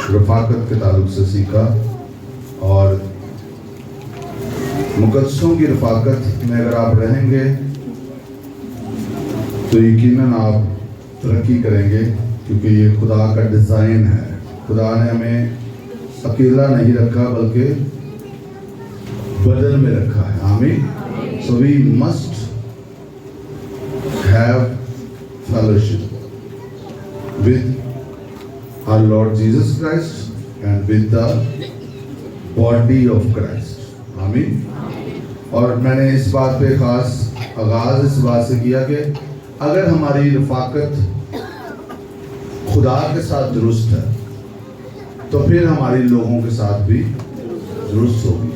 रफाकत के ताल्लुक से सीखा, और मुकद्दसों की रफाकत में अगर आप रहेंगे तो यकीनन आप तरक्की करेंगे, क्योंकि ये खुदा का डिज़ाइन है। खुदा ने हमें अकेला नहीं रखा बल्कि बदल में रखा है। आमीन। So we must have fellowship with our Lord Jesus Christ and with the body of Christ. आमीन। और मैंने इस बात पे खास आगाज इस बात से किया कि अगर हमारी रफाकत खुदा के साथ दुरुस्त है तो फिर हमारी लोगों के साथ भी दुरुस्त होगी।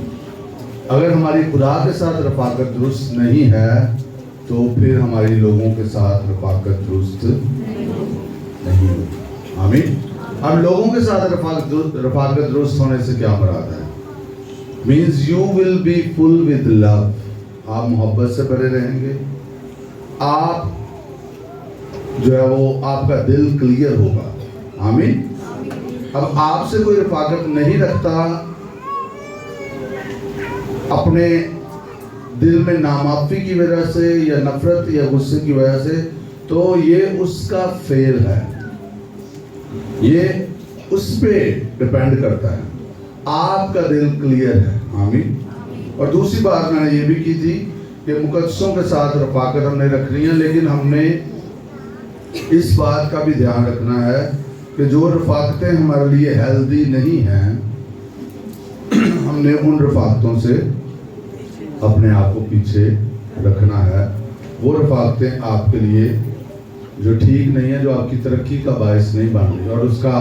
अगर हमारी खुदा के साथ रफाकत दुरुस्त नहीं है तो फिर हमारी लोगों के साथ रफाकत दुरुस्त नहीं होगी। आमीन। अब लोगों के साथ रफाकत दुरुस्त होने से क्या मुराद है? Means you will be full with love. आप मोहब्बत से भरे रहेंगे, आप जो है वो आपका दिल क्लियर होगा। आमीन। अब आपसे कोई रफाकत नहीं रखता, अपने दिल में नामाफी की वजह से या नफरत या गुस्से की वजह से, तो ये उसका फेल है, ये उस पे डिपेंड करता है। आपका दिल क्लियर है। आमीन। और दूसरी बात मैंने ये भी की थी कि मुकद्दसों के साथ रफाकत हमने रखनी है, लेकिन हमने इस बात का भी ध्यान रखना है कि जो रफाकतें हमारे लिए हेल्दी नहीं हैं, हमने उन रफाकतों से अपने आप को पीछे रखना है। वो रफाकतें आपके लिए जो ठीक नहीं है, जो आपकी तरक्की का बायस नहीं बन रही। और उसका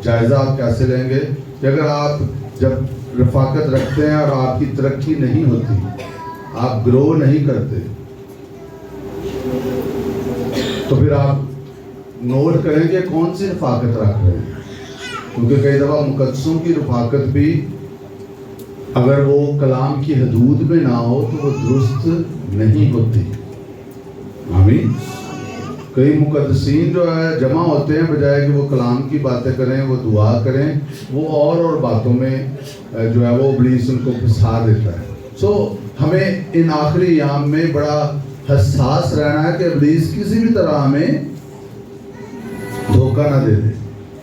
जायज़ा आप कैसे लेंगे कि अगर आप जब रफाकत रखते हैं और आपकी तरक्की नहीं होती, आप ग्रो नहीं करते, तो फिर आप नोट करें कि कौन सी रफाकत रख रहे हैं। क्योंकि कई दफ़ा मुकद्दसों की रफाकत भी अगर वो कलाम की हदूद में ना हो तो वो दुरुस्त नहीं होती। आमीन। कई मुकद्दसीन जो है जमा होते हैं, बजाय कि वो कलाम की बातें करें, वो दुआ करें, वो और बातों में जो है वो इब्लीस उनको फंसा देता है। सो हमें इन आखिरी अय्याम में बड़ा हसास रहना है कि इब्लीस किसी भी तरह हमें धोखा ना दे दे,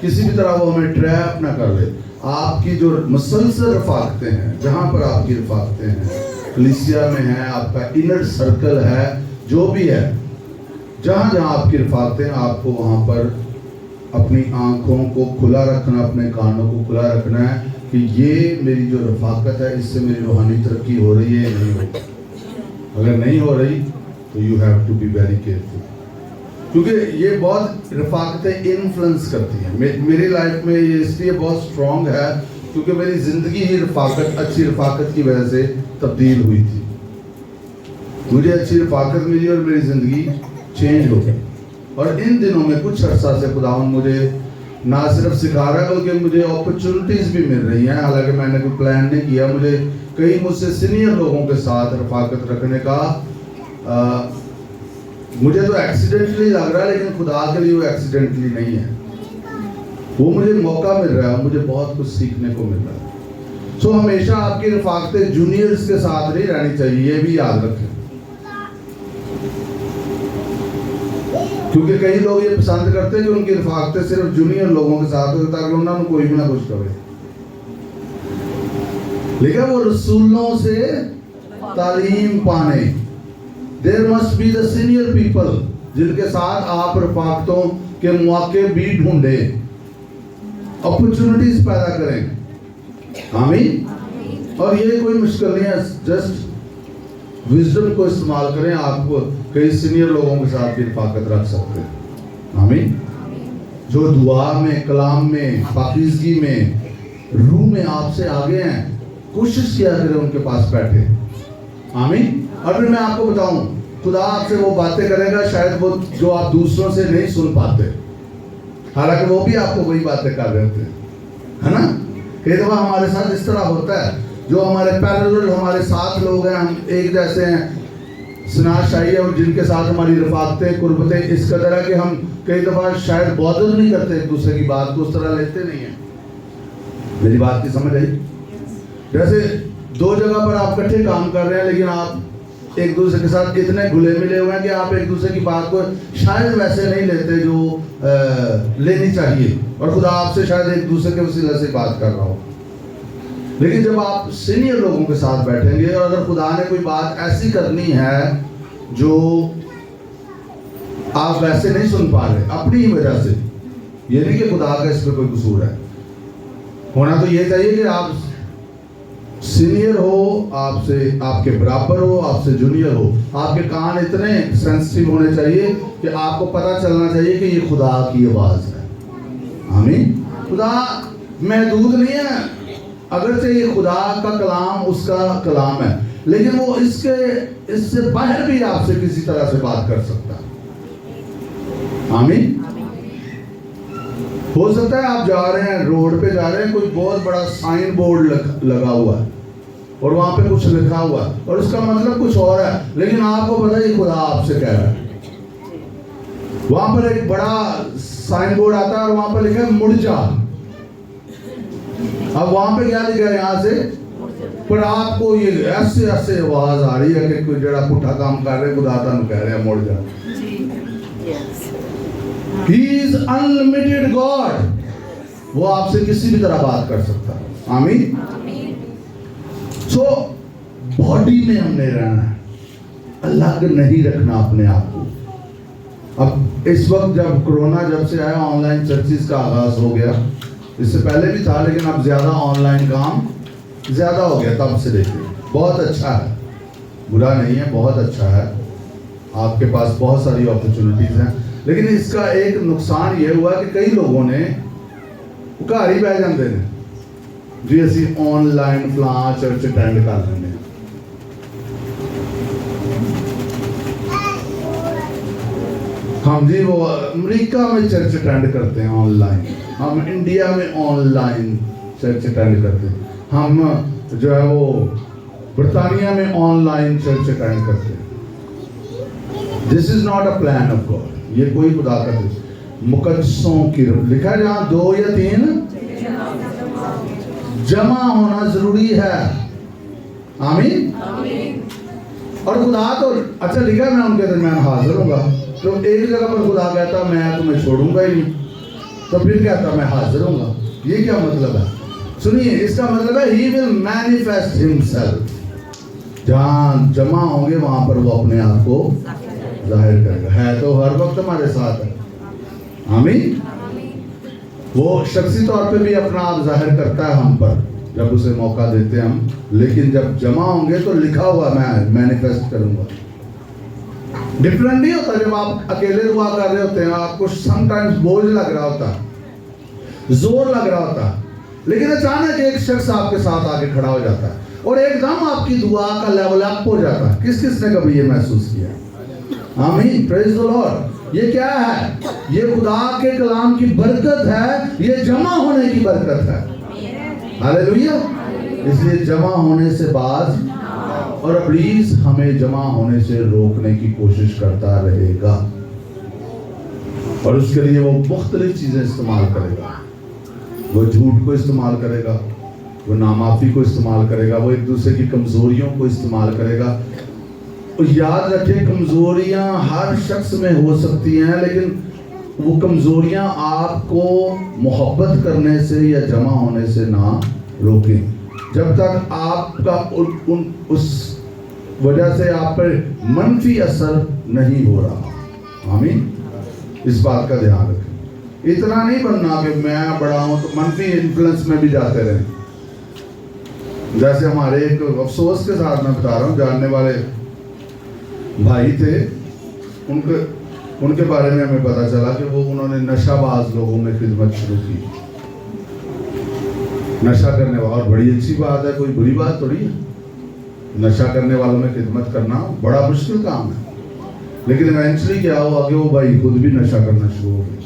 किसी भी तरह वो हमें ट्रैप ना कर ले। आपकी जो मुसलसल रफाकतें हैं, जहाँ पर आपकी रफाकतें हैं, कलीसिया में है, आपका इनर सर्कल है, जो भी है, जहाँ जहाँ आपकी रफाकतें, आपको वहाँ पर अपनी आँखों को खुला रखना, अपने कानों को खुला रखना है कि ये मेरी जो रफाकत है, इससे मेरी रूहानी तरक्की हो रही है या नहीं हो रही। अगर नहीं हो रही तो you have to be very careful, क्योंकि ये बहुत रफाकतें इन्फ्लुएंस करती हैं। मेरी लाइफ में ये इसलिए बहुत स्ट्रॉन्ग है क्योंकि मेरी ज़िंदगी ही रफाकत, अच्छी रफाकत की वजह से तब्दील हुई थी। मुझे अच्छी रफाकत मिली और मेरी ज़िंदगी चेंज हो गई। और इन दिनों में कुछ अर्सा से खुदावन मुझे ना सिर्फ सिखा रहा है बल्कि मुझे अपॉर्चुनिटीज़ भी मिल रही हैं। हालांकि मैंने कोई प्लान नहीं किया, मुझे कई मुझसे सीनियर लोगों के साथ रफाकत रखने का मुझे तो एक्सीडेंटली लग रहा है, लेकिन खुदा के लिए वो एक्सीडेंटली नहीं है। वो मुझे मौका मिल रहा है, मुझे बहुत कुछ सीखने को मिल रहा है। सो हमेशा आपकी रफाकतें जूनियर्स के साथ नहीं रहनी चाहिए, ये भी याद रखें। क्योंकि कई लोग ये पसंद करते हैं कि उनकी रफाकतें सिर्फ जूनियर लोगों के साथ हो ताकि उन्होंने कोई भी ना कुछ करे, लेकिन वो रसूलों से तालीम पाने। There must be the senior people जिनके साथ आप रफाकतों के मौके भी ढूंढे, अपॉर्चुनिटीज पैदा करें। आमीन। और ये कोई मुश्किल नहीं है, जस्ट विजडम को इस्तेमाल करें। आपको कई सीनियर लोगों के साथ भी रफाकत रख सकते हैं। आमीन। जो दुआ में, कलाम में, पाकीज़गी में, रूह में आपसे आगे हैं, कोशिश किया करें उनके पास बैठे। आमीन। और फिर मैं आपको बताऊं, खुदा आपसे वो बातें करेगा शायद वो जो आप दूसरों से नहीं सुन पाते, हालांकि वो भी आपको वही बातें कर रहे होते हैं, है ना। कई दफा हमारे साथ इस तरह होता है, जो हमारे पैरेलल, हमारे साथ लोग हैं, हम एक जैसे हैं, सनाशाही है, और जिनके साथ हमारी रफाकतें, कुर्बतें इस कदर है कि हम कई दफ़ा शायद बॉदर नहीं करते, एक दूसरे की बात को उस तरह लेते नहीं हैं। मेरी बात की समझ आई? जैसे दो जगह पर आप इकट्ठे काम कर रहे हैं, लेकिन आप एक दूसरे के साथ इतने घुले मिले हुए हैं कि आप एक दूसरे की बात को शायद वैसे नहीं लेते जो लेनी चाहिए, और खुदा आपसे शायद एक दूसरे के वसीले से बात कर रहा हो। लेकिन जब आप सीनियर लोगों के साथ बैठेंगे और अगर खुदा ने कोई बात ऐसी करनी है जो आप वैसे नहीं सुन पा रहे अपनी ही वजह से, ये नहीं कि खुदा का इस पर कोई कसूर है, होना तो ये चाहिए कि आप सीनियर हो, आपसे आपके बराबर हो, आपसे जूनियर हो, आपके कान इतने सेंसिटिव होने चाहिए कि आपको पता चलना चाहिए कि ये खुदा की आवाज है। आमीन। खुदा महदूद नहीं है, अगर से ये खुदा का कलाम उसका कलाम है, लेकिन वो इससे बाहर भी आपसे किसी तरह से बात कर सकता है। आमीन। हो सकता है आप जा रहे हैं, रोड पे जा रहे हैं, कोई बहुत बड़ा साइन बोर्ड लगा हुआ है और वहां पे कुछ लिखा हुआ है और उसका मतलब कुछ और है, लेकिन आपको पता है खुदा आपसे कह रहा है। वहां पर एक बड़ा साइन बोर्ड आता है और वहां पर लिखा है मुड़ जा। अब वहां पे क्या लिखा है यहाँ से, पर आपको ये ऐसे ऐसे आवाज आ रही है कि कोई जरा पुठा काम कर रहे, खुदा तानू कह रहे हैं मुड़ जा। He is unlimited God, वो आपसे किसी भी तरह बात कर सकता है। आमीन। सो बॉडी में हमने रहना है, अलग नहीं रखना अपने आप को। अब इस वक्त जब कोरोना जब से आया, ऑनलाइन चर्चिस का आगाज हो गया, इससे पहले भी था लेकिन अब ज्यादा ऑनलाइन काम ज्यादा हो गया तब से देखिए। बहुत अच्छा है, बुरा नहीं है, बहुत अच्छा है, आपके पास बहुत सारी अपॉर्चुनिटीज हैं। लेकिन इसका एक नुकसान ये हुआ कि कई लोगों ने घर ही बह जाते हैं जी, असी ऑनलाइन फलां चर्च अटेंड कर लेंगे। हम जी वो अमेरिका में चर्च अटेंड करते हैं ऑनलाइन, हम इंडिया में ऑनलाइन चर्च अटेंड करते हैं, हम जो है वो बरतानिया में ऑनलाइन चर्च अटेंड करते हैं। This is not a plan of God, ये कोई खुदा का मुकद्दसों की लिखा है जहां 2 या 3 जमा होना जरूरी है। आमीन। और खुदा तो अच्छा लिखा मैं उनके दरमियान हाजिर होगा, तो एक जगह पर खुदा कहता मैं तुम्हें छोड़ूंगा ही नहीं, तो फिर कहता मैं हाजिर होगा। ये क्या मतलब है? सुनिए, इसका मतलब है ही विल मैनिफेस्ट हिमसेल्फ। जहां जमा होंगे वहां पर वो अपने आप को जाहिर करेगा। है तो हर वक्त हमारे साथ है। आमीन। वो शख्सी तौर पे भी अपना आप जाहिर करता है हम पर जब उसे मौका देते हैं हम, लेकिन जब जमा होंगे तो लिखा हुआ मैं मैनिफेस्ट करूंगा। डिफरेंट नहीं होता जब आप अकेले दुआ कर रहे होते हैं, आपको समटाइम्स बोझ लग रहा होता, जोर लग रहा होता, लेकिन अचानक एक शख्स आपके साथ आके खड़ा हो जाता है और एकदम आपकी दुआ का लेवल अप हो जाता है। किस किस ने कभी ये महसूस किया? आमीन। Praise the Lord. ये क्या है? ये खुदा के कलाम की बरकत है, ये जमा होने की बरकत है। हालेलुया। इसलिए जमा होने से बाज, और प्लीज हमें जमा होने से रोकने की कोशिश करता रहेगा, और उसके लिए वो मुख्तलिफ चीजें इस्तेमाल करेगा। वो झूठ को इस्तेमाल करेगा, वो नामाफी को इस्तेमाल करेगा, वो एक दूसरे की कमजोरियों को इस्तेमाल करेगा। और याद रखें, कमजोरियां हर शख्स में हो सकती हैं, लेकिन वो कमजोरियां आपको मोहब्बत करने से या जमा होने से ना रोकें, जब तक आपका उस वजह से आप पर मनफी असर नहीं हो रहा। आमीन। इस बात का ध्यान रखें। इतना नहीं बनना कि मैं बड़ा हूं तो मनफी इन्फ्लुएंस में भी जाते रहें। जैसे हमारे एक अफसोस के साथ मैं बता रहा हूँ, जानने वाले भाई थे, उनके बारे में हमें पता चला कि वो उन्होंने नशाबाज लोगों में खिदमत शुरू की। नशा करने वाला, और बड़ी अच्छी बात है, कोई बुरी बात थोड़ी है। नशा करने वालों में खिदमत करना बड़ा मुश्किल काम है, लेकिन इवेंचुअली क्या हुआ कि वो भाई खुद भी नशा करना शुरू हो गए।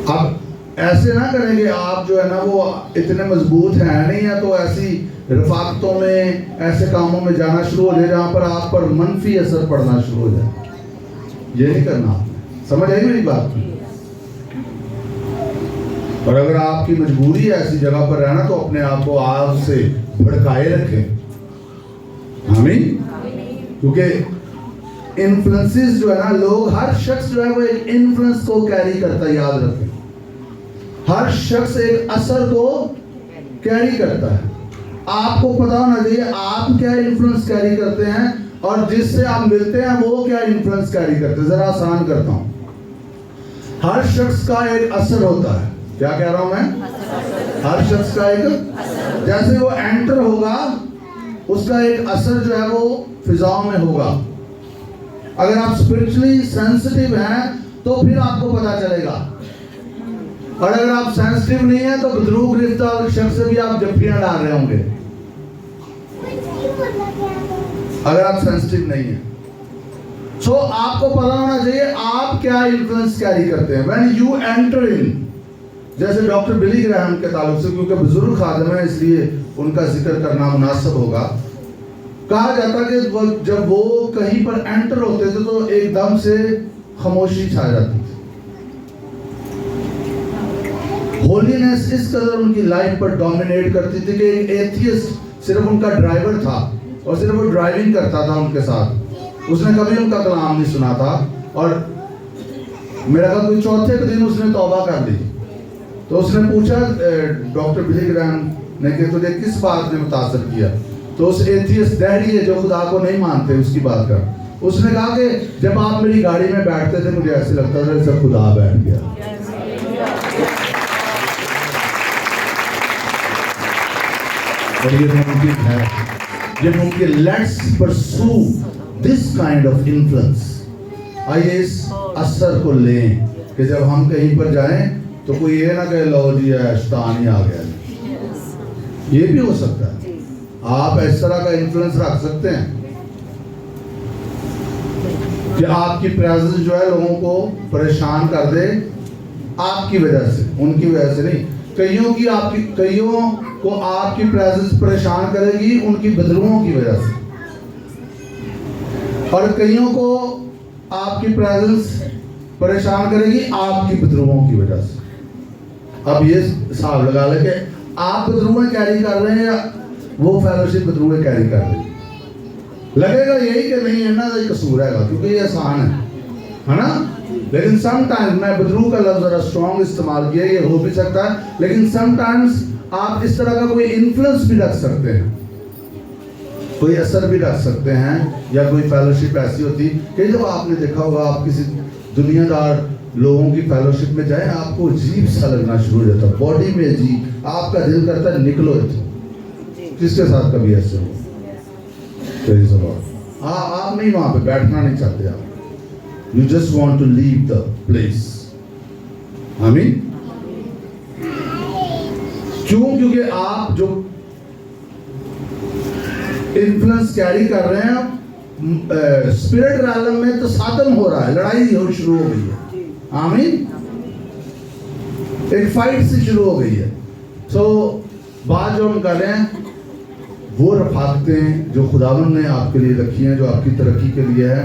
अब ऐसे ना करेंगे आप, जो है ना वो इतने मजबूत हैं नहीं है, तो ऐसी रफाकतों में ऐसे कामों में जाना शुरू हो जाए जहां पर आप पर मनफी असर पड़ना शुरू हो जाए। ये नहीं करना आपने। समझ आई मेरी बात? और अगर आपकी मजबूरी है ऐसी जगह पर रहना तो अपने आप को आग से भड़काए रखें। आमीन। क्योंकि इन्फ्लुएंसेस जो है ना, लोग, हर शख्स जो है वो एक इन्फ्लुएंस को कैरी करता है, याद रखें। हर शख्स एक असर को कैरी करता है। आपको पता होना चाहिए आप क्या इन्फ्लुएंस कैरी करते हैं और जिससे आप मिलते हैं वो क्या इन्फ्लुएंस कैरी करते हैं। जरा आसान करता हूं। हर शख्स का एक असर होता है। क्या कह रहा हूं मैं? हर शख्स का एक, जैसे वो एंटर होगा उसका एक असर जो है वो फिजाओं में होगा। अगर आप स्पिरिचुअली सेंसिटिव हैं तो फिर आपको पता चलेगा, और अगर आप सेंसिटिव नहीं है तो बदरूक रिश्ता और शख्स से भी आप जफ्फियां डाल रहे होंगे, अगर आप सेंसिटिव नहीं है। सो आपको पता होना चाहिए आप क्या इन्फ्लुएंस कैरी करते हैं व्हेन यू एंटर इन। जैसे डॉक्टर बिली ग्राहम के ताल्लुक से, क्योंकि बुजुर्ग खादिम है इसलिए उनका जिक्र करना मुनासिब होगा। कहा जाता कि जब वो कहीं पर एंटर होते थे तो एकदम से खामोशी छा जाती थी। होलीनेस इस कदर उनकी लाइफ पर डोमिनेट करती थी कि एक एथियस्ट सिर्फ उनका ड्राइवर था और सिर्फ वो ड्राइविंग करता था उनके साथ। उसने कभी उनका कलाम नहीं सुना था, और मेरा ख्याल कोई चौथे के दिन उसने तौबा कर ली। तो उसने पूछा डॉक्टर बिली ग्राहम ने कि तुझे किस बात ने मुतासर किया? तो उस एथियस्ट डैडी है जो खुदा को नहीं मानते उसकी बात कर, उसने कहा कि जब आप मेरी गाड़ी में बैठते थे मुझे ऐसे लगता था जैसे खुदा बैठ गया। और ये मुमकिन है, ये मुमकिन। Let's pursue this kind of influence. आइए इस असर को लें कि जब हम कहीं पर जाएं तो कोई ये ना कहे लो जी शैतान ही आ गया। ये भी हो सकता है, आप इस तरह का इन्फ्लुएंस रख सकते हैं कि आपकी प्रेजेंस जो है लोगों को परेशान कर दे, आपकी वजह से, उनकी वजह से नहीं। कईयों को आपकी प्रेजेंस परेशान करेगी उनकी बदलुओं की वजह से, और कईयों को आपकी प्रेजेंस परेशान करेगी आपकी बदलुओं की वजह से। अब ये हिसाब लगा ले कि आप बदरुएं कैरी कर रहे हैं या वो फेलोशिप बदरुएं कैरी कर रही है। लगेगा यही कि नहीं है ना, ये कसूर है क्योंकि ये आसान है ना। लेकिन समटाइम्स, मैं बदरू का लफ्ज जरा स्ट्रॉन्ग इस्तेमाल किया, ये हो भी सकता है, लेकिन समटाइम्स आप इस तरह का कोई इन्फ्लुएंस भी रख सकते हैं, कोई असर भी रख सकते हैं, या कोई फेलोशिप ऐसी होती कि जब आपने देखा होगा आप किसी दुनियादार लोगों की फेलोशिप में जाए आपको अजीब सा लगना शुरू हो जाता है, बॉडी में अजीब, आपका दिल करता है निकलो इधर। किसके साथ कभी ऐसे हो? हाँ, आप नहीं वहां पे बैठना नहीं चाहते, आप you just want to leave the place. आमीन। क्यों? क्योंकि आप जो इन्फ्लुएंस कैरी कर रहे हैं स्पिरिट रैलम में तो साधन हो रहा है, लड़ाई हो शुरू हो गई है। आमीन। एक फाइट से शुरू हो गई है। सो बात जो हम कर रहे हैं वो रफाकतें जो खुदावंद ने आपके लिए रखी हैं, जो आपकी तरक्की के लिए है,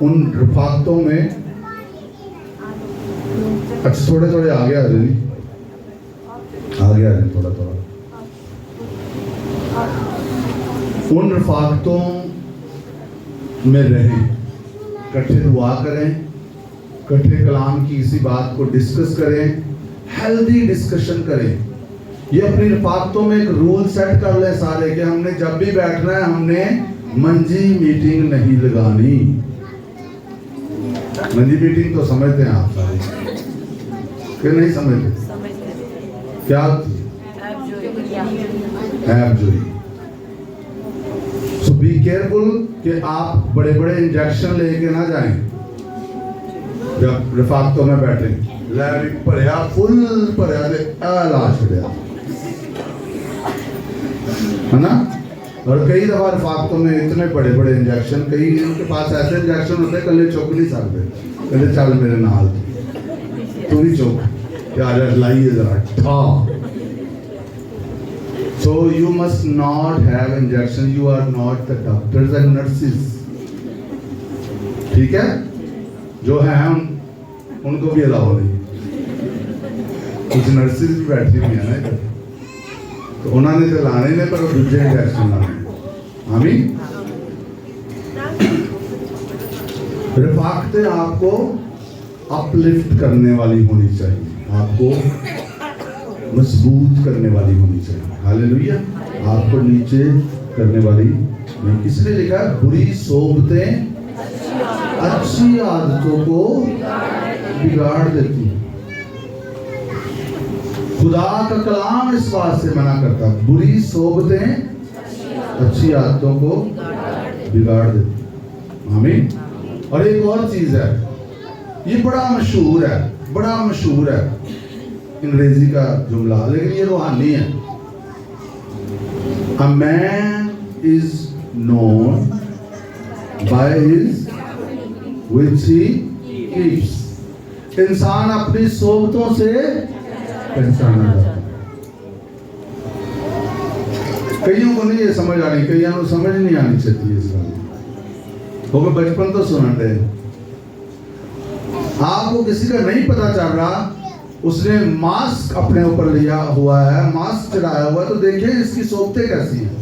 उन रफाकतों में अच्छा थोड़े थोड़े आगे आ जाए, आगे आ जाए थोड़ा थोड़ा। उन रफाकतों में रहें, इकट्ठे दुआ करें, इकट्ठे कलाम की इसी बात को डिस्कस करें, हेल्दी डिस्कशन करें। ये अपनी रफाकतों में एक रूल सेट कर ले सारे कि हमने जब भी बैठना है हमने मंजी मीटिंग नहीं लगानी। मंजी मीटिंग तो समझते हैं आप सारे कि नहीं समझते? क्या हैवजोई। सो बी केयरफुल कि आप बड़े बड़े इंजेक्शन लेके ना जाएं जब रफाकतों में बैठे। भरया फुल भरया लाश भरया है ना। और कई दफा रफाकतों में इतने बड़े बड़े इंजेक्शन, कई इनके पास ऐसे इंजेक्शन होते हैं कल्ले चुक नहीं सकते, कहते चल मेरे नाल तू भी चुक यार, लाइए जरा ठा। So you must not have injection. You are not the doctors and nurses. ठीक है? जो है उनको भी अलाउ नहीं। कुछ नर्सिस भी बैठी हुई है ना इधर, तो उन्होंने तो लाने ने पर दूसरे इंजेक्शन लाने। आमीन। रिफाकतें आपको अपलिफ्ट करने वाली होनी चाहिए, आपको मजबूत करने वाली होनी चाहिए। हालेलुया। आपको नीचे करने वाली नहीं। किसने लिखा? बुरी सोबतें अच्छी आदतों को बिगाड़ देती हैं। खुदा का कलाम इस बात से मना करता, बुरी सोबतें अच्छी आदतों को बिगाड़ देती। आमीन। और एक और चीज है, ये बड़ा मशहूर है, बड़ा मशहूर है अंग्रेजी का जुमला, लेकिन ये रूहानी है। A man is known by his which he keeps. इंसान अपनी सोबतों से पहचाना जाता है। कईयों को नहीं ये समझ आ रही, कईयों को समझ नहीं आनी चाहिए इस बात को। बचपन तो सुना दे, आपको किसी का नहीं पता चल रहा, उसने मास्क अपने ऊपर लिया हुआ है, मास्क चढ़ाया हुआ है, तो देखिए इसकी सोबतें कैसी हैं,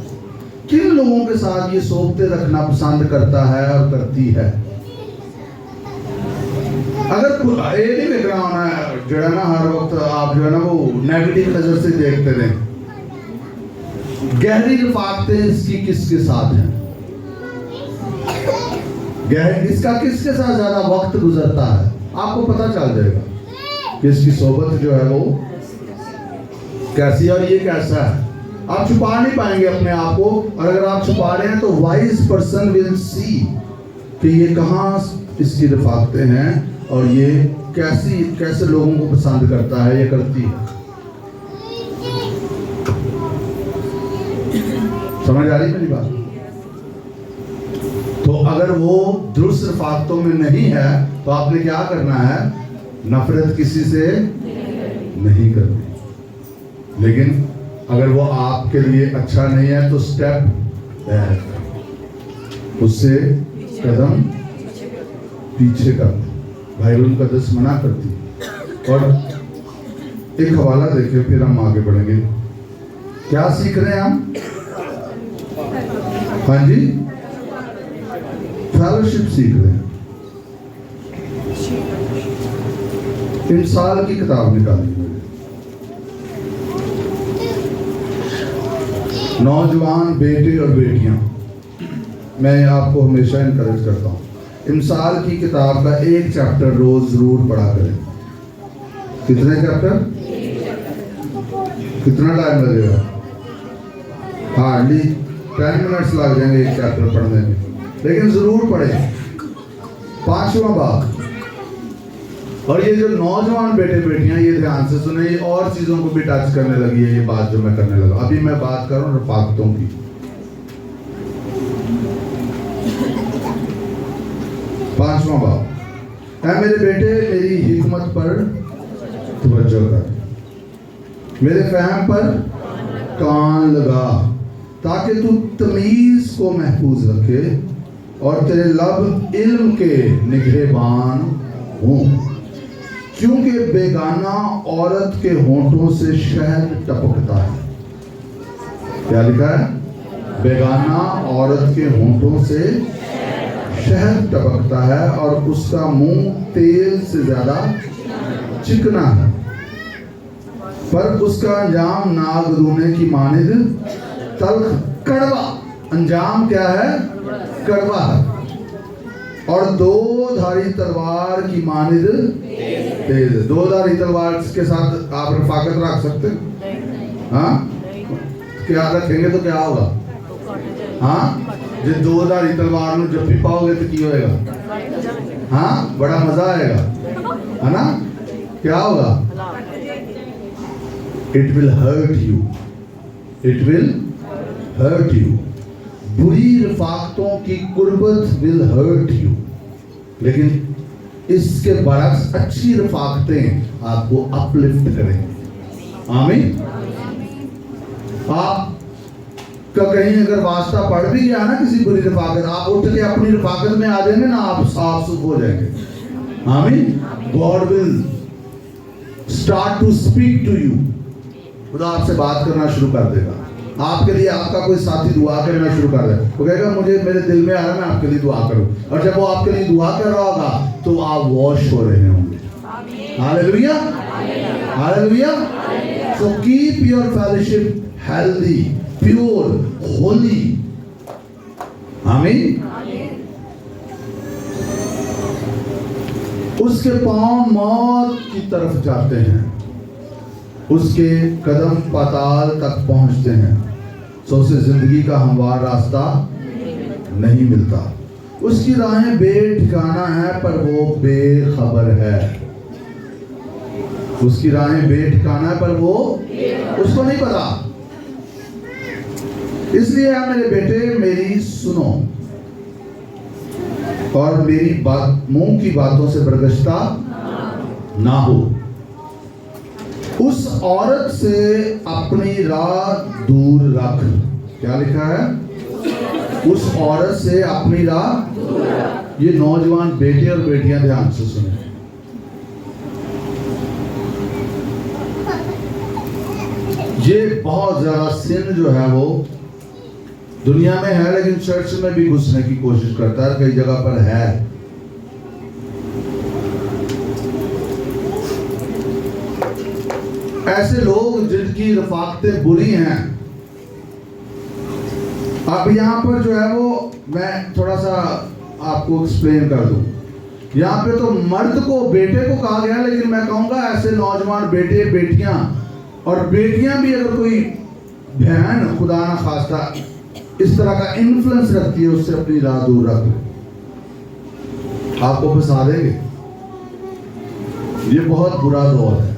किन लोगों के साथ ये सोबतें रखना पसंद करता है और करती है। अगर ये नहीं देख रहा होना जो है ना, हर वक्त आप जो है ना वो नेगेटिव नजर से देखते रहे। गहरी रिफाकतें इसकी किसके साथ हैं, इसका किसके साथ ज्यादा वक्त गुजरता है, आपको पता चल जाएगा कि इसकी सोबत जो है वो कैसी है और ये कैसा है। आप छुपा नहीं पाएंगे अपने आप को, और अगर आप छुपा रहे हैं तो वाइज पर्सन विल सी कि ये कहाँ इसकी रिफाकतें हैं और ये कैसे लोगों को पसंद करता है, ये करती है। समझ आ रही मेरी बात? तो अगर वो दुरुस्त रिफाकतों में नहीं है तो आपने क्या करना है? नफरत किसी से नहीं करनी। लेकिन अगर वो आपके लिए अच्छा नहीं है तो स्टेप बैक, उससे कदम पीछे कर। बाइबल मुकद्दस मना करती। और एक हवाला देखे फिर हम आगे बढ़ेंगे। क्या सीख रहे हैं हम? हाँ जी, फेलोशिप सीख रहे हैं। इंसाल की किताब निकाली मैंने। नौजवान बेटे और बेटियां, मैं आपको हमेशा इनकरेज करता हूँ, इंसाल की किताब का एक चैप्टर रोज जरूर पढ़ा करें। कितने चैप्टर? कितना टाइम लगेगा? हार्डली 10 मिनट्स लग जाएंगे एक चैप्टर पढ़ने में, लेकिन जरूर पढ़ें। 5वां बाब। और ये जो नौजवान बेटे बेटियां, ये ध्यान से सुने, ये और चीजों को भी टच करने लगी है ये बात जो मैं करने लगा। अभी मैं बात कर रहा हूँ रिफाकतों की। 5वां बाब। ऐ मेरे बेटे, मेरी हिकमत पर तवज्जो कर, मेरे फहम पर कान लगा, ताकि तू तमीज को महफूज रखे और तेरे लब इल्म के निगहबान हों, क्योंकि बेगाना औरत के होंठों से शहद टपकता है। क्या लिखा है? बेगाना औरत के होंठों से शहद टपकता है और उसका मुंह तेल से ज्यादा चिकना है, पर उसका अंजाम नाग रोने की मानिद तल्ख कड़वा। अंजाम क्या है? कड़वा है। और 2 धारी तलवार की मानिद तेज। 2 धारी तलवार के साथ आप रफाकत रख सकते हैं? हाँ, क्या रखेंगे तो क्या होगा? हाँ, जो 2 धारी तलवार में जब भी पाओगे तो क्या होएगा? हाँ, बड़ा मजा आएगा, है ना? क्या होगा? It will hurt you. It will hurt you. बुरी रिफाकतों की कुर्बत will hurt you. लेकिन इसके बरक्स अच्छी रिफाकतें आपको अपलिफ्ट करेंगे। आमीन। आप का कहीं अगर वास्ता पड़ भी गया ना किसी बुरी रिफाकत, आप उठ के अपनी रिफाकत में आ जाएंगे ना, आप साफ सुथ हो जाएंगे। आमीन। God will start to speak to you. खुदा आपसे बात करना शुरू कर देगा। आपके लिए आपका कोई साथी दुआ करना शुरू कर दे, वो कहेगा मुझे मेरे दिल में आ रहा है मैं आपके लिए दुआ करूं, और जब वो आपके लिए दुआ कर रहा होगा तो आप वॉश हो रहे होंगे। Hallelujah, hallelujah. So keep your fellowship healthy, pure, Holi. आमीन। उसके पांव मौत की तरफ जाते हैं, उसके कदम पाताल तक पहुंचते हैं, सो उसे जिंदगी का हमवार रास्ता नहीं मिलता। उसकी राहें बेठिकाना है पर वो बेखबर है। उसकी राहें बेठिकाना है पर वो उसको नहीं पता। इसलिए आप मेरे बेटे मेरी सुनो और मेरी बात मुंह की बातों से बरगश्ता ना हो। उस औरत से अपनी राह दूर रख। क्या लिखा है? उस औरत से अपनी राह। ये नौजवान बेटे और बेटियां ध्यान से सुने। ये बहुत ज्यादा सिन जो है वो दुनिया में है, लेकिन चर्च में भी घुसने की कोशिश करता है, कई जगह पर है। ऐसे लोग जिनकी रफाकतें बुरी हैं। अब यहाँ पर जो है वो मैं थोड़ा सा आपको एक्सप्लेन कर दूं। यहाँ पे तो मर्द को बेटे को कहा गया, लेकिन मैं कहूंगा ऐसे नौजवान बेटे बेटियां, और बेटियां भी अगर कोई बहन खुदा ना खास्ता इस तरह का इन्फ्लुएंस रखती है, उससे अपनी राह दूर रख। आपको फंसा देंगे। ये बहुत बुरा दौर है।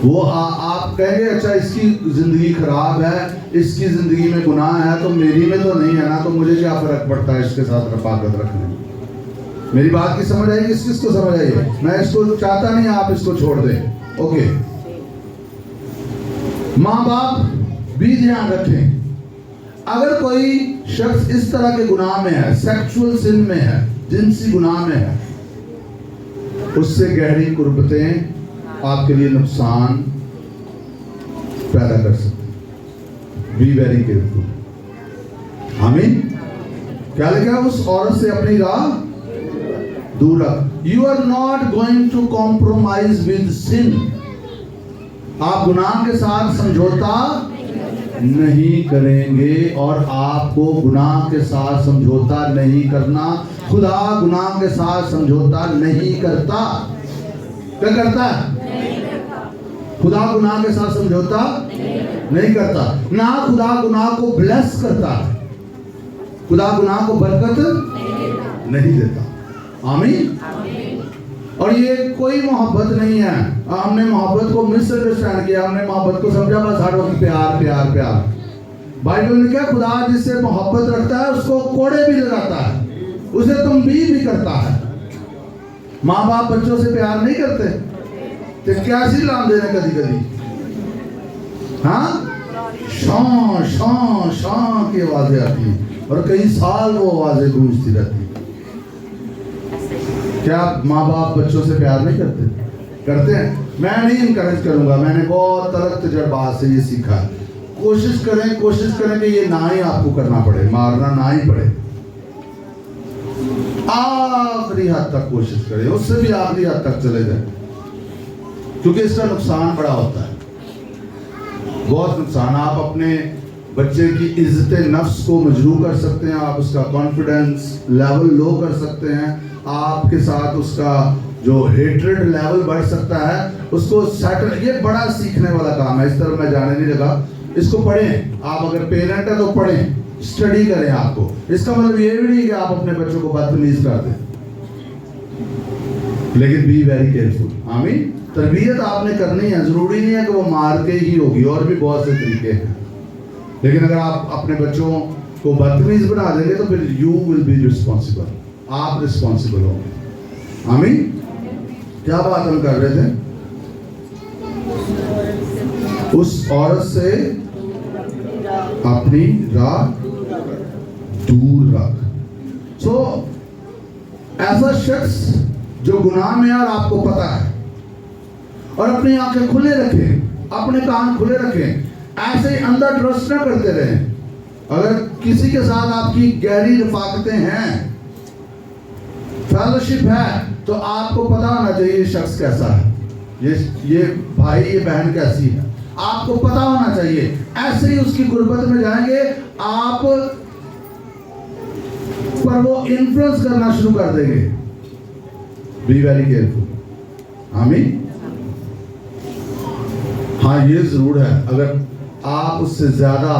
वो आप कहेंगे अच्छा इसकी जिंदगी खराब है, इसकी जिंदगी में गुनाह है, तो मेरी में तो नहीं है ना, तो मुझे क्या फर्क पड़ता है इसके साथ रफाकत रखने में। मेरी बात की समझ आई? किस किस को समझ आई? मैं इसको चाहता नहीं आप इसको छोड़ दें। ओके, माँ बाप भी ध्यान रखें। अगर कोई शख्स इस तरह के गुनाह में है, सेक्सुअल सिन में है, जिनसी गुनाह में है, उससे गहरी कुर्बतें आपके लिए नुकसान पैदा कर सकते। B very careful. आमीन। क्या लिखा है? उस औरत से अपनी राह दूर रख। You are not going to compromise with sin. आप गुनाह के साथ समझौता नहीं करेंगे, और आपको गुनाह के साथ समझौता नहीं करना। खुदा गुनाह के साथ समझौता नहीं करता। क्या करता है? खुदा गुनाह के साथ समझौता नहीं करता। ना खुदा गुनाह को ब्लेस करता है, खुदा गुनाह को बरकत नहीं देता। आमीन। और ये कोई मोहब्बत नहीं है। हमने मोहब्बत को मिसअंडरस्टैंड किया, हमने मोहब्बत को समझा बस हर वक्त प्यार प्यार प्यार। बाइबल में क्या? खुदा जिससे मोहब्बत रखता है उसको कोड़े भी लगाता है, उसे तंबीह भी करता है। माँ बाप बच्चों से प्यार नहीं करते तो कैसी लान देने कभी कभी, हाँ, शां शां शां की आवाजें आती हैं, और कई साल वो आवाजें गूंजती रहती। क्या माँ बाप बच्चों से प्यार नहीं करते? करते हैं। मैं नहीं इनकरेज करूंगा, मैंने बहुत तलक तजर्बात से ये सीखा। कोशिश करें कि ये ना ही आपको करना पड़े, मारना ना ही पड़े। आखिरी हद तक कोशिश करें, उससे भी आखिरी हद तक चले जाए, क्योंकि इसका नुकसान बड़ा होता है, बहुत नुकसान। आप अपने बच्चे की इज्जत नफ्स को मजरू कर सकते हैं, आप उसका कॉन्फिडेंस लेवल लो कर सकते हैं, आपके साथ उसका जो हेट्रेड लेवल बढ़ सकता है, उसको सेटल। ये बड़ा सीखने वाला काम है, इस तरह मैं जाने नहीं लगा। इसको पढ़ें, आप अगर पेरेंट है तो पढ़ें, स्टडी करें। आपको इसका मतलब ये भी नहीं कि आप अपने बच्चों को बदतमीज कर दें, लेकिन बी वेरी केयरफुल। आमीन। तरबियत आपने करनी है, जरूरी नहीं है कि वो मार के ही होगी, और भी बहुत से तरीके हैं। लेकिन अगर आप अपने बच्चों को बदतमीज बना देंगे तो फिर यू विल बी रिस्पॉन्सिबल, आप रिस्पॉन्सिबल होंगे। आमीन। क्या बात हम कर रहे थे? उस औरत से अपनी राह दूर रख। सो ऐसा शख्स जो गुनाह में है और आपको पता है, और अपनी आंखें खुले रखें, अपने कान खुले रखें, ऐसे ही अंधा ट्रस्ट ना करते रहें। अगर किसी के साथ आपकी गहरी रफाकतें हैं, फेलोशिप है, तो आपको पता होना चाहिए ये शख्स कैसा है, ये भाई ये बहन कैसी है, आपको पता होना चाहिए। ऐसे ही उसकी गुर्बत में जाएंगे आप पर वो इन्फ्लुएंस करना शुरू कर देंगे। B very careful. आमीन। हाँ ये जरूर है, अगर आप उससे ज्यादा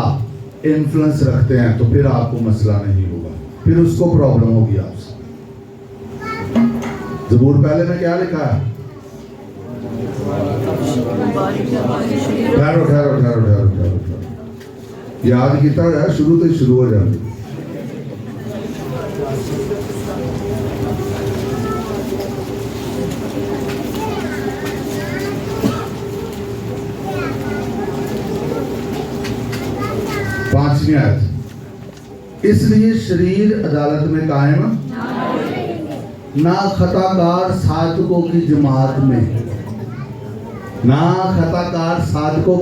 इन्फ्लुएंस रखते हैं तो फिर आपको मसला नहीं होगा, फिर उसको प्रॉब्लम होगी आपसे। ज़बूर पहले में क्या लिखा है? ठहरो ठहरो ठहरो ठहरो ठहरो, याद किया है, शुरू तो शुरू हो जाती। पांचवी आयत, इसलिए शरीर अदालत में कायम ना खताकार साधकों की जमात में, ना खताकार साधकों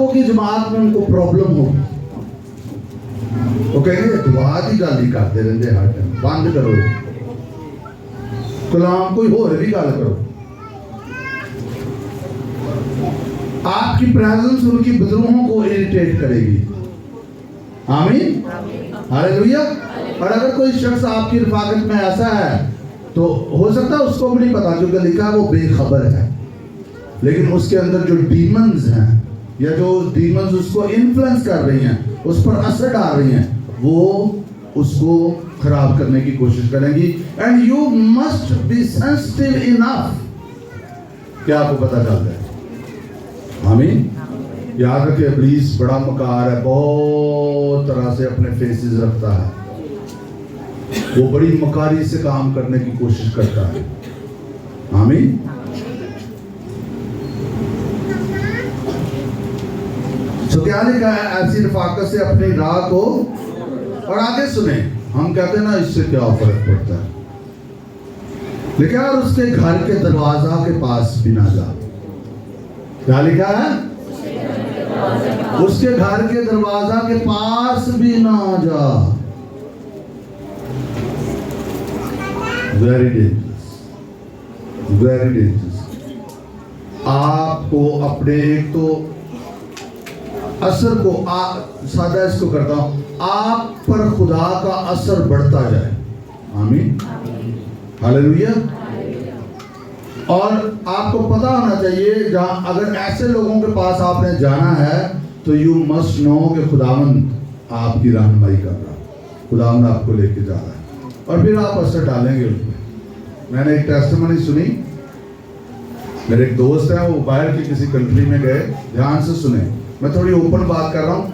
की जमात में उनको प्रॉब्लम होगी। वो कहेंगे दुआ की गल ही करते रहते हर टाइम, बंद करो कलाम, कोई होर भी गल करो। आपकी प्रेजेंस उनकी बदरूहों को इरिटेट करेगी। आमीन, हालेलुया। और अगर कोई शख्स आपकी रफाकत में ऐसा है तो हो सकता है उसको भी नहीं पता, जो लिखा है वो बेखबर है, लेकिन उसके अंदर जो डीमंस हैं या जो डीमंस उसको इन्फ्लुएंस कर रही हैं, उस पर असर डाल रही हैं, वो उसको खराब करने की कोशिश करेंगी। And you must be sensitive enough, क्या आपको पता चलता है? आमीन। याद रखिए इब्लीस बड़ा मकार है, बहुत तरह से अपने फेसेस रखता है, वो बड़ी मकारी से काम करने की कोशिश करता है। आमीन। तो क्या लिखा है? ऐसी रफाकत से अपनी राह को, और आगे सुने, हम कहते हैं ना इससे क्या फर्क पड़ता है, लेकिन यार उसके घर के दरवाजा के पास भी ना जा। क्या लिखा है? उसके घर के दरवाजा के पास भी ना जा। Very dangerous, very dangerous. आपको अपने एक तो असर को सादा इसको करता हूं, आप पर खुदा का असर बढ़ता जाए। आमीन, हालेलुया। और आपको पता होना चाहिए, जहां अगर ऐसे लोगों के पास आपने जाना है तो यू मस्ट नो कि खुदावंद आपकी रहनुमाई कर रहा है, खुदावंद आपको लेके जा रहा है, और फिर आप असर डालेंगे उसमें। मैंने एक टेस्टिमनी सुनी, मेरे एक दोस्त हैं, वो बाहर की किसी कंट्री में गए, ध्यान से सुने, मैं थोड़ी ओपन बात कर रहा हूँ,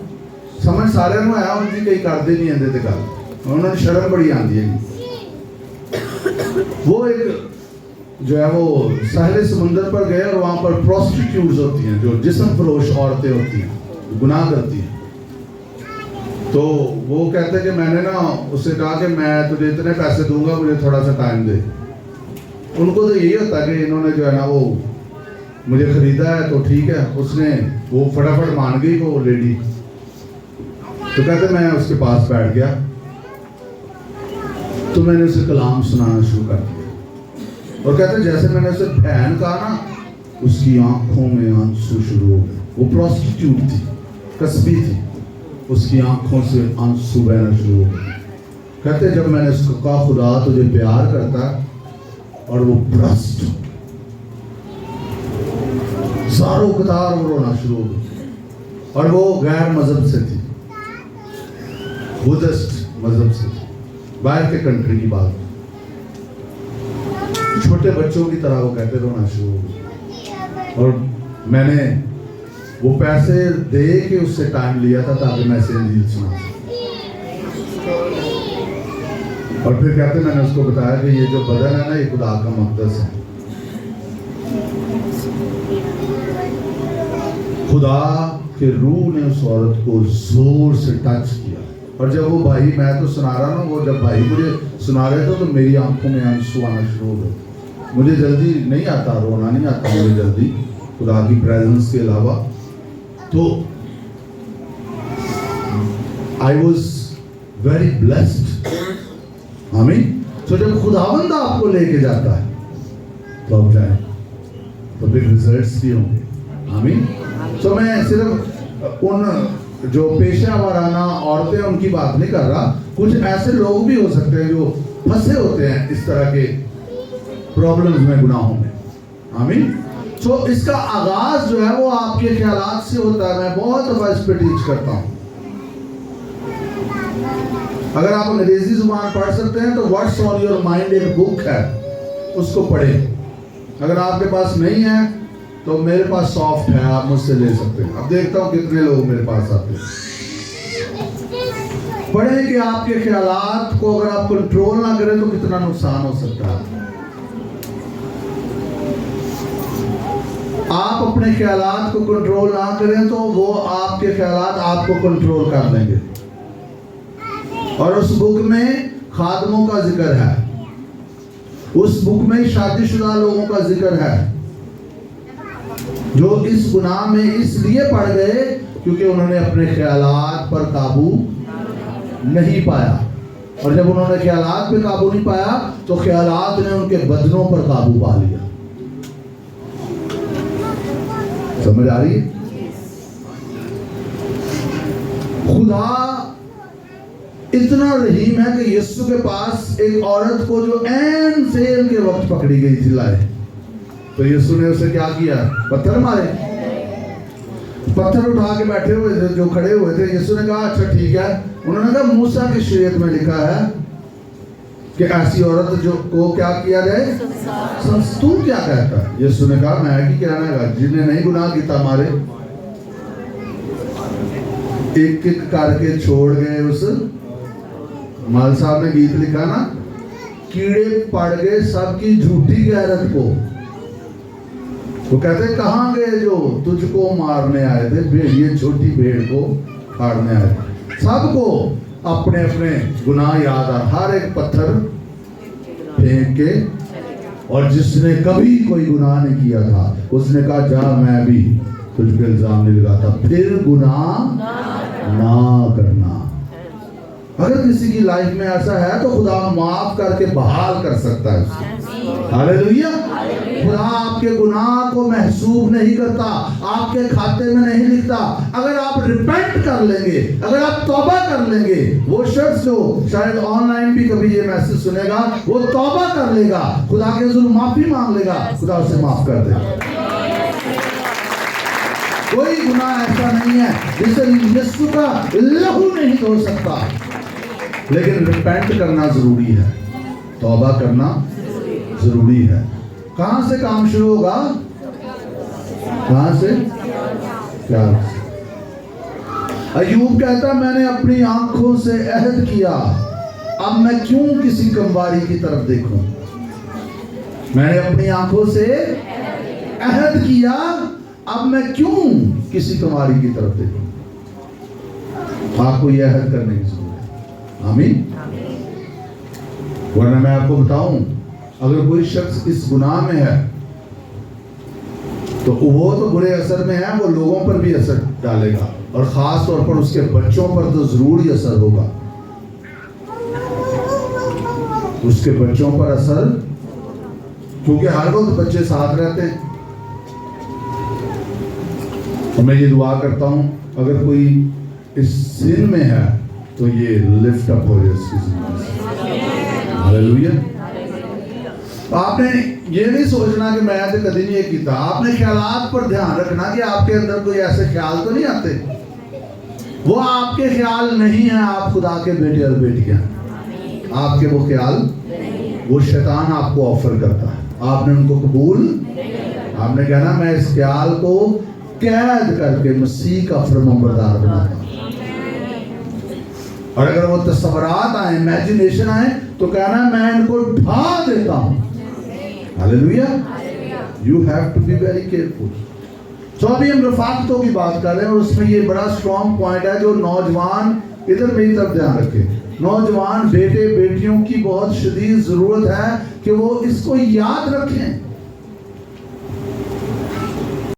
समझ सारे में आया, उनकी कई करते नहीं आते थे गल, उन्होंने शर्म बड़ी आती है। वो एक जो है वो साहिल समुंदर पर गए और वहाँ पर प्रोस्टिट्यूट्स होती हैं, जो जिस्म फरोश औरतें होती हैं, गुनाह करती हैं। तो वो कहते हैं कि मैंने ना उससे कहा कि मैं तुझे इतने पैसे दूंगा, मुझे थोड़ा सा टाइम दे। उनको तो यही होता कि इन्होंने जो है ना वो मुझे खरीदा है तो ठीक है। उसने वो फटाफट मान गई वो लेडी। तो कहते मैं उसके पास बैठ गया, तो मैंने उसे कलाम सुनाना शुरू कर दिया, और कहते जैसे मैंने उसे बहन कहा ना, उसकी आंखों में आंसू शुरू हो गए। वो प्रोस्टिट्यूट थी, कस्बी थी, उसकी आंखों से आंसू बहना शुरू हो गए। कहते जब मैंने उसको कहा खुदा तुझे प्यार करता, और वो ब्रस्ट सारों कतार रोना शुरू हो गई। और वो गैर मजहब से थी, बुद्धिस्ट मजहब से थी, बाहर के कंट्री की बात, छोटे बच्चों की तरह वो कहते रोना शुरू हो गई। और मैंने वो पैसे दे के उससे टाइम लिया था ताकि मैं इसे इंजील सुना। और फिर कहते मैंने उसको बताया कि ये जो बदन है ना, ये खुदा का मक़दस है। खुदा के रूह ने उस औरत को जोर से टच किया। और जब वो भाई, मैं तो सुना रहा ना, वो जब भाई मुझे सुना रहे थे तो मेरी आंखों में आंसू आना शुरू हो गए। मुझे जल्दी नहीं आता, रोना नहीं आता मुझे जल्दी खुदा की प्रेजेंस के अलावा। तो आई वॉज वेरी ब्लेस्ड। आमीन। तो जब खुदावंद आपको लेके जाता है तो आप जाए, तो फिर रिजल्ट्स भी होंगे। आमीन। तो मैं सिर्फ उन जो पेशा वाराना औरतें उनकी बात नहीं कर रहा, कुछ ऐसे लोग भी हो सकते हैं जो फंसे होते हैं इस तरह के प्रॉब्लम्स में, गुनाहों में। आमीन। तो इसका आगाज जो है वो आपके ख्यालात से होता है। मैं बहुत दफा इस पे टीच करता हूँ। अगर आप अंग्रेजी जुबान पढ़ सकते हैं तो व्हाट्स ऑन योर माइंड एक बुक है, उसको पढ़ें। अगर आपके पास नहीं है तो मेरे पास सॉफ्ट है, आप मुझसे ले सकते हैं। अब देखता हूँ कितने लोग मेरे पास आते हैं। पढ़ें कि आपके ख्यालात को अगर आप कंट्रोल ना करें तो कितना नुकसान हो सकता है। आप अपने ख्यालात को कंट्रोल ना करें तो वो आपके ख्यालात आपको कंट्रोल कर लेंगे। और उस बुक में खादमों का जिक्र है, उस बुक में शादीशुदा लोगों का जिक्र है जो इस गुनाह में इसलिए पड़ गए क्योंकि उन्होंने अपने ख्यालात पर काबू नहीं पाया। और जब उन्होंने ख्यालात पे काबू नहीं पाया तो ख्यालात ने उनके बदनों पर काबू पा लिया। समझ आ रही है? खुदा इतना रहीम है कि यीशु के पास एक औरत को जो ऐन सेल के वक्त पकड़ी गई थी लाए, तो यीशु ने उसे क्या किया? पत्थर मारे। पत्थर उठा के बैठे हुए थे जो खड़े हुए थे। यीशु ने कहा अच्छा ठीक है। उन्होंने कहा मूसा की शरीयत में लिखा है कि ऐसी औरत जो को क्या किया जाए? तू क्या कहता है? यीशु ने कहा मैं की कहना है, जिन्हें नहीं गुनाह किया मारे। एक एक करके छोड़ गए। उस माल साहब ने गीत लिखा ना, कीड़े पड़ गए सबकी झूठी गैरत को। वो कहते कहाँ गए जो तुझको मारने आए थे? भेड़िए छोटी भेड़ को फाड़ने आए थे। सबको अपने अपने गुनाह याद आ, हर एक पत्थर फेंक के, और जिसने कभी कोई गुनाह नहीं किया था उसने कहा जा मैं भी तुझ पे इल्जाम नहीं लगाता, फिर गुनाह ना करना। अगर किसी की लाइफ में ऐसा है तो खुदा माफ करके बहाल कर सकता है उसे। हालेलुया। खुदा आपके गुनाह को महसूब नहीं करता, आपके खाते में नहीं लिखता। अगर आप रिपेंट कर लेंगे, अगर आप तौबा कर लेंगे, वो शख्स जो शायद ऑनलाइन भी कभी ये मैसेज सुनेगा वो तौबा कर लेगा, खुदा के जुल्म माफी मांग लेगा, खुदा उसे माफ कर देगा। कोई गुनाह ऐसा नहीं है जिसे यीशु का लहू नहीं धो सकता। लेकिन रिपेंट करना जरूरी है, तौबा करना जरूरी है। कहां से काम शुरू होगा? कहां से? क्या? अय्यूब कहता मैंने अपनी आंखों से अहद किया, अब मैं क्यों किसी कमवारी की तरफ देखूं? मैंने अपनी आंखों से अहद किया, अब मैं क्यों किसी कमवारी की तरफ देखूं? आपको यह अहद करने की जरूरत है। आमीन। वरना मैं आपको बताऊं, अगर कोई शख्स इस गुनाह में है तो वो तो बुरे असर में है, वो लोगों पर भी असर डालेगा, और खास तौर पर उसके बच्चों पर तो जरूर ही असर होगा। उसके बच्चों पर असर, क्योंकि हर वक्त बच्चे साथ रहते हैं। तो मैं ये दुआ करता हूं अगर कोई इस सिन में है तो ये लिफ्ट अप हो जाए इसकी जिंदगी से। हालेलुया। आपने ये नहीं सोचना कि मैं तो कभी नहीं किया। आपने ख्यालात पर ध्यान रखना कि आपके अंदर कोई ऐसे ख्याल तो नहीं आते। वो आपके ख्याल नहीं है, आप खुदा के बेटे और बेटियां। आपके वो ख्याल, वो शैतान आपको ऑफर करता है, आपने उनको कबूल, आपने कहना मैं इस ख्याल को कैद करके मसीह का फरमाबरदार बनाता हूं। और अगर वो तस्वरात आए, इमेजिनेशन आए, तो कहना मैं इनको ढा देता हूं। हालेलुया। You have to be very careful. तो अभी हम रफाकतों की बात कर रहे हैं और उसमें ये बड़ा स्ट्रॉन्ग पॉइंट है जो नौजवान इधर मेरी तरफ ध्यान रखें। नौजवान बेटे बेटियों की बहुत शदीद ज़रूरत है कि वो इसको याद रखें